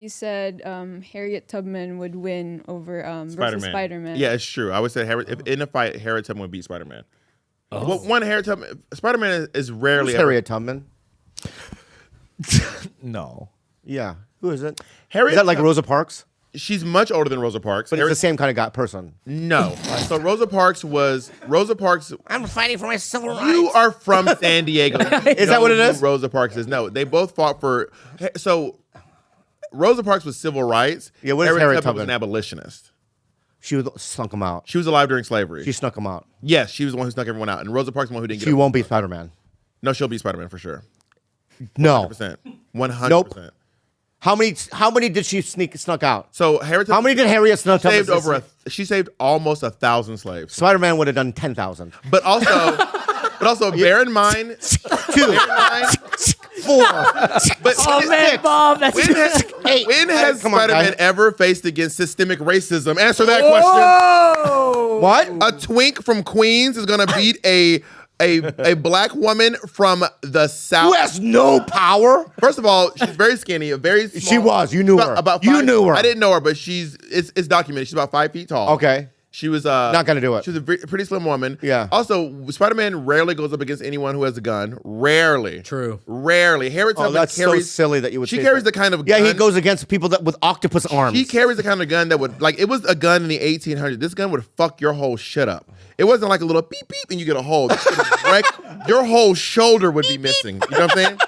You said Harriet Tubman would win over versus Spider-Man. Yeah, it's true. I would say if in a fight, Harriet Tubman would beat Spider-Man. Oh. Well, one Harriet Tubman, Spider-Man is rarely Harriet Tubman. No. Yeah. Who is it? Harriet Is that like Rosa Parks? She's much older than Rosa Parks. But Harriet, it's the same kind of person. No. So Rosa Parks. I'm fighting for my civil rights. You are from San Diego. Is that what it is? Rosa Parks is. No, they both fought for. So Rosa Parks was civil rights. Yeah, what is Harriet Tubman? Was an abolitionist. She snuck him out. She was alive during slavery. She snuck him out. Yes, she was the one who snuck everyone out. And Rosa Parks was the one who didn't get She won't be Spider-Man. No, she'll be Spider-Man for sure. No. 100%. 100%. Nope. How many did she snuck out? So Harriet Tubman. How many did Harriet snuck out? She saved almost 1,000 slaves. Spider-Man would have done 10,000. But also bear in mind 2. Bear in mind 4. But Bob, that's when has Come on, Spider-Man guys. ever faced against systemic racism? Answer that question. What? A twink from Queens is gonna beat a black woman from the South. Who has no power? First of all, she's very skinny, a very small. She was. You knew her. You knew her. I didn't know her, but it's documented. She's about 5 feet tall. Okay. She was not gonna do it. She was a pretty slim woman. Yeah. Also, Spider-Man rarely goes up against anyone who has a gun. Rarely. True. Rarely. Harriet Tubman that's carries. so silly that you would. She say carries that. the kind of Yeah, gun. he goes against people with octopus arms. He carries the kind of gun that would it was a gun in the 1800s. This gun would fuck your whole shit up. It wasn't like a little beep beep and you get a hole. This would wreck, your whole shoulder would be missing. You know what I'm saying?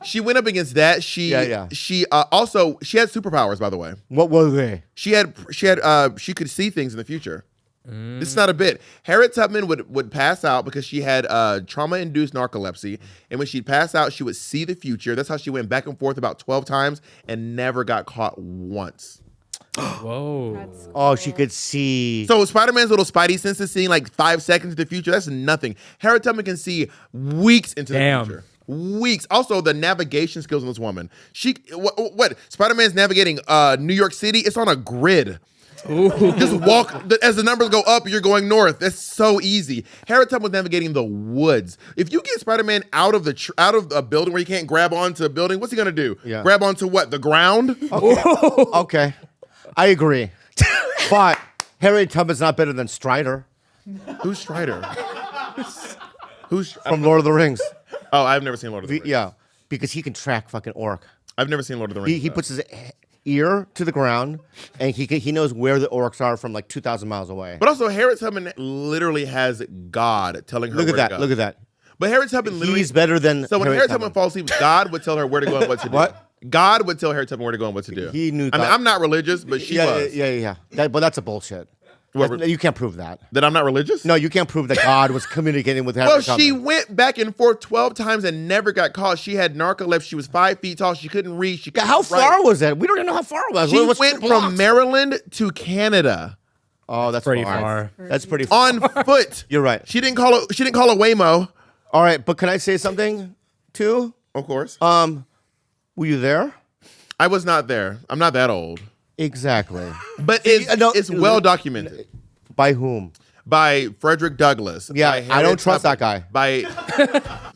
She went up against that. She had superpowers, by the way. What were they? She could see things in the future. This is not a bit. Harriet Tubman would pass out because she had trauma-induced narcolepsy, and when she'd pass out, she would see the future. That's how she went back and forth about 12 times and never got caught once. Whoa. Oh, she could see. So Spider-Man's little spidey senses seeing like 5 seconds into the future, that's nothing. Harriet Tubman can see weeks into the future. Weeks. Also, the navigation skills of this woman. What? Spider-Man's navigating New York City? It's on a grid. Ooh. Just walk as the numbers go up. You're going north. That's so easy. Harriet Tubman was navigating the woods. If you get Spider-Man out of a building where he can't grab onto a building, what's he gonna do? Yeah. Grab onto what? The ground? Okay, I agree. But Harriet Tubman's not better than Strider. Who's Strider? Who's from Lord of the Rings? Oh, I've never seen Lord of the Rings. Yeah, because he can track fucking orc. I've never seen Lord of the Rings. He puts his ear to the ground, and he knows where the orcs are from like 2,000 miles away. But also, Harriet Tubman literally has God telling her where to go. Look at that. But Harriet Tubman literally... He's better than So when Harriet Tubman falls asleep, God would tell her where to go and what to do. What? God would tell Harriet Tubman where to go and what to do. He knew I mean, I'm not religious, but she was. Yeah. But that's a bullshit. You can't prove that. That I'm not religious? No, you can't prove that God was communicating with Harriet Tubman. She went back and forth 12 times and never got caught. She had narcolepsy. She was 5 feet tall. She couldn't read. How far was that? We don't even know how far it was. She went from Maryland to Canada. Oh, that's pretty far. That's pretty far. On foot. You're right. She didn't call a Waymo. All right, but can I say something too? Of course. Were you there? I was not there. I'm not that old. Exactly. But it's well documented. By whom? By Frederick Douglass. Yeah, I don't trust that guy.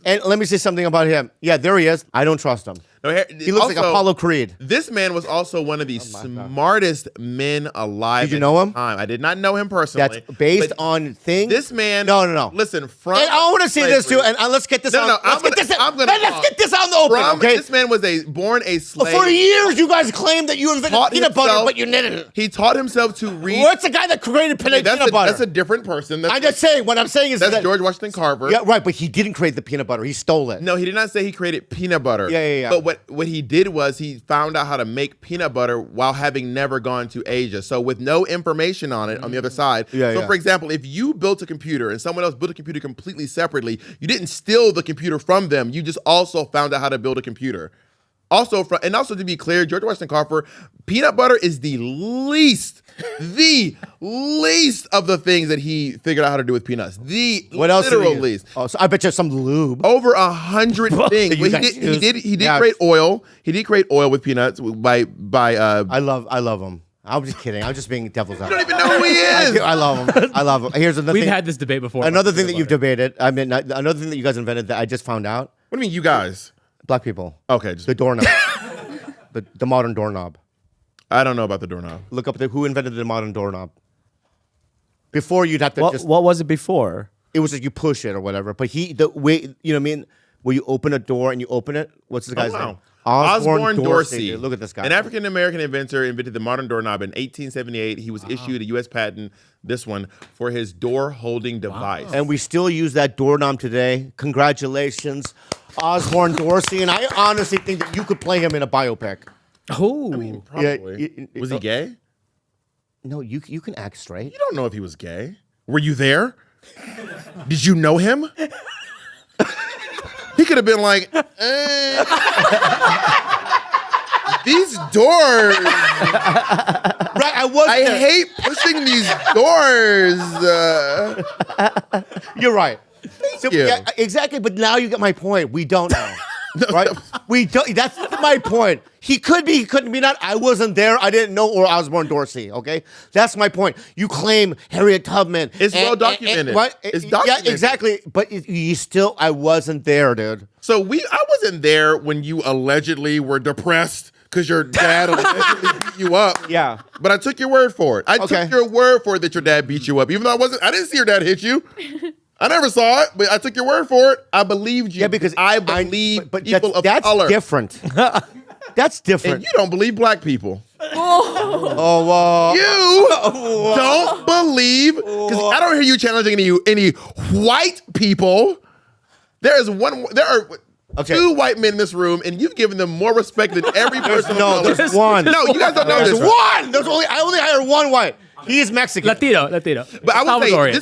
And let me say something about him. Yeah, there he is. I don't trust him. No, he looks like Apollo Creed. This man was also one of the smartest men alive. Did you know him? I did not know him personally. That's based on things. This man. No. Listen, and I want to say this too, and let's get this out. Let's get this out in the open. Okay. This man was born a slave. For years, you guys claimed that you invented peanut butter, but you didn't. He taught himself to read. What's the guy that created peanut butter? That's a different person. I'm just saying. What I'm saying is that's George Washington Carver. Yeah, right. But he didn't create the peanut butter. He stole it. No, he did not say he created peanut butter. Yeah. But what he did was he found out how to make peanut butter while having never gone to Asia. So with no information on it on the other side. For example, if you built a computer and someone else built a computer completely separately, you didn't steal the computer from them. You just also found out how to build a computer. Also to be clear, George Washington Carver, peanut butter is the least of the things that he figured out how to do with peanuts. What else literal least. Oh, so I bet you some lube. Over 100 things. He did create oil. He did create oil with peanuts by I love him. I'm just kidding. I'm just being devil's advocate. You don't even know who he is. I love him. Here's another thing. We've had this debate before. Another thing that you've debated. I mean, another thing that you guys invented that I just found out. What do you mean, you guys? Black people. Okay. The doorknob. the modern doorknob. I don't know about the doorknob. Look up who invented the modern doorknob. Before you'd have to What was it before? It was like you push it or whatever. But the way, you know what I mean? Where you open a door and you open it. What's this guy's name? Osborne Dorsey. Look at this guy. An African-American inventor invented the modern doorknob in 1878. He was issued a U.S. patent, this one, for his door-holding device. And we still use that doorknob today. Congratulations, Osborne Dorsey. And I honestly think that you could play him in a biopic. Oh, Probably. Was he gay? No, you can act straight. You don't know if he was gay. Were you there? Did you know him? He could have been like, these doors. Right, I was. I hate pushing these doors. You're right. Thank you. Yeah, exactly. But now you get my point. We don't know. Right? We don't. That's my point. He could be. He couldn't be. Not. I wasn't there. I didn't know. Or Osborne Dorsey. Okay. That's my point. You claim Harriet Tubman. It's well documented. What? It's documented. Yeah, exactly. But you still. I wasn't there, dude. So I wasn't there when you allegedly were depressed because your dad allegedly beat you up. Yeah. But I took your word for it. I took your word for it that your dad beat you up, even though I didn't see your dad hit you. I never saw it, but I took your word for it. I believed you. Yeah, because I believe but people of that's color. Different. That's different. And you don't believe black people. Oh, You don't believe, because I don't hear you challenging any white people. There are two white men in this room, and you've given them more respect than every person. No, there's one. No, you guys don't know There's this. one. I only hired one white. He's Mexican. Latino. But I will say,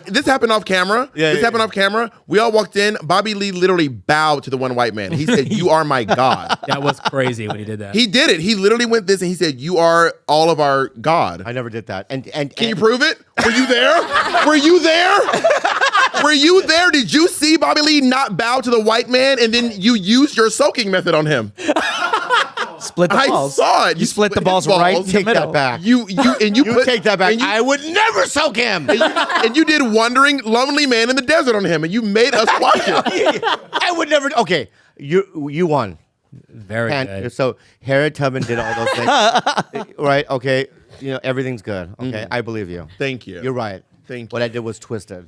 this happened off camera. This happened off camera. We all walked in. Bobby Lee literally bowed to the one white man. He said, "You are my God." That was crazy when he did that. He did it. He literally went this and he said, "You are all of our God." I never did that. And Can you prove it? Were you there? Were you there? Were you there? Did you see Bobby Lee not bow to the white man and then you used your soaking method on him? Split the balls. I saw it. You split the his balls right in the take middle. that back. You take that back. I would never soak him. And you did Wandering Lonely Man in the Desert on him, and you made us watch it. I would never. Okay, you won. Very good. So Harriet Tubman did all those things, right? Okay, everything's good. Okay, I believe you. Thank you. You're right. Thank you. What I did was twisted.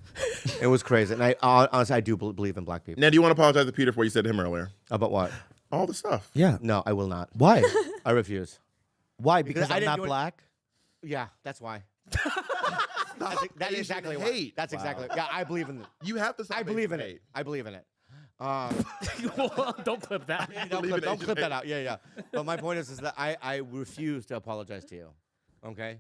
It was crazy, and I honestly I do believe in black people. Now, do you want to apologize to Peter for what you said to him earlier? About what? All the stuff. Yeah. No, I will not. Why? I refuse. Why? Because I I'm didn't not do it- black? Yeah, that's why. That's exactly why. hate. That's exactly. Yeah, I believe in it. You have to. I believe in it. I believe in it. Don't clip that. Don't clip that out. Yeah. But my point is that I refuse to apologize to you. Okay.